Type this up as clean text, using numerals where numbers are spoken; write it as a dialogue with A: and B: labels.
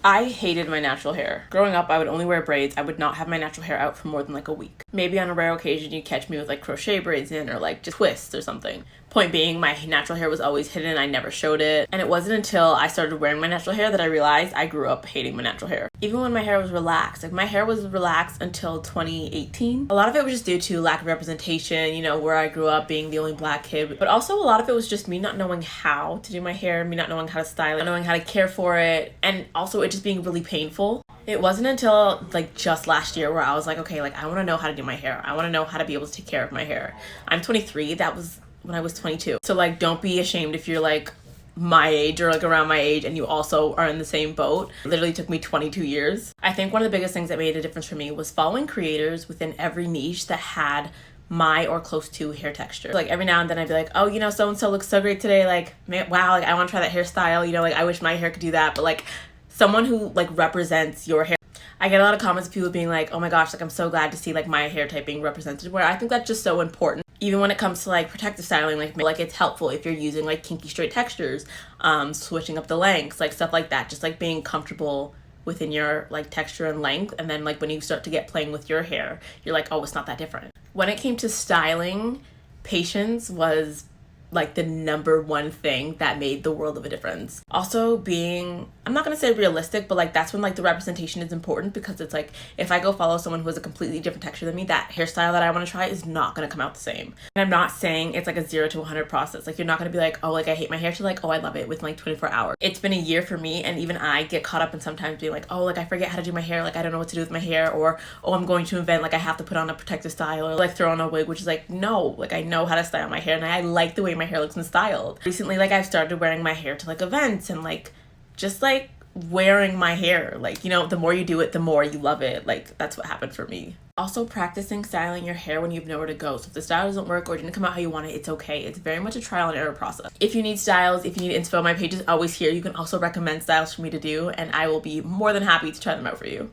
A: I hated my natural hair. Growing up, I would only wear braids. I would not have my natural hair out for more than like a week. Maybe on a rare occasion, you'd catch me with like crochet braids in or like just twists or something. Point being, my natural hair was always hidden. I never showed it. And it wasn't until I started wearing my natural hair that I realized I grew up hating my natural hair. Even when my hair was relaxed, like my hair was relaxed until 2018. A lot of it was just due to lack of representation, you know, where I grew up being the only black kid. But also a lot of it was just me not knowing how to do my hair, me not knowing how to style it, not knowing how to care for it, and also it just being really painful. It wasn't until like just last year where I was like, okay, like I want to know how to do my hair. I want to know how to be able to take care of my hair. I'm 23. That was when I was 22. So like, don't be ashamed if you're like my age or like around my age and you also are in the same boat. It literally took me 22 years. I think one of the biggest things that made a difference for me was following creators within every niche that had my or close to hair texture. Like every now and then I'd be like, oh, you know, so-and-so looks so great today. Like, man, wow, like I want to try that hairstyle. You know, like I wish my hair could do that. But like someone who like represents your hair. I get a lot of comments of people being like, oh my gosh, like I'm so glad to see like my hair type being represented, where I think that's just so important. Even when it comes to like protective styling, like it's helpful if you're using like kinky straight textures, switching up the lengths, like stuff like that, just like being comfortable within your like texture and length. And then like when you start to get playing with your hair, you're like, oh, it's not that different. When it came to styling, patience was like the number one thing that made the world of a difference. Also being, I'm not gonna say realistic, but like that's when like the representation is important, because it's like if I go follow someone who has a completely different texture than me, that hairstyle that I want to try is not gonna come out the same. And I'm not saying it's like a 0 to 100 process. Like you're not gonna be like, oh, like I hate my hair, to like, oh, I love it within like 24 hours. It's been a year for me, and even I get caught up in sometimes being like, oh, like I forget how to do my hair, like I don't know what to do with my hair, or oh, I'm going to an event, like I have to put on a protective style or like throw on a wig, which is like, no, like I know how to style my hair and I like the way my hair looks and styled. Recently, like I've started wearing my hair to like events and like just like wearing my hair, like, you know, the more you do it, the more you love it. Like that's what happened for me. Also practicing styling your hair when you have nowhere to go. So if the style doesn't work or didn't come out how you want it, it's okay. It's very much a trial and error process. If you need styles, if you need inspo, my page is always here. You can also recommend styles for me to do, and I will be more than happy to try them out for you.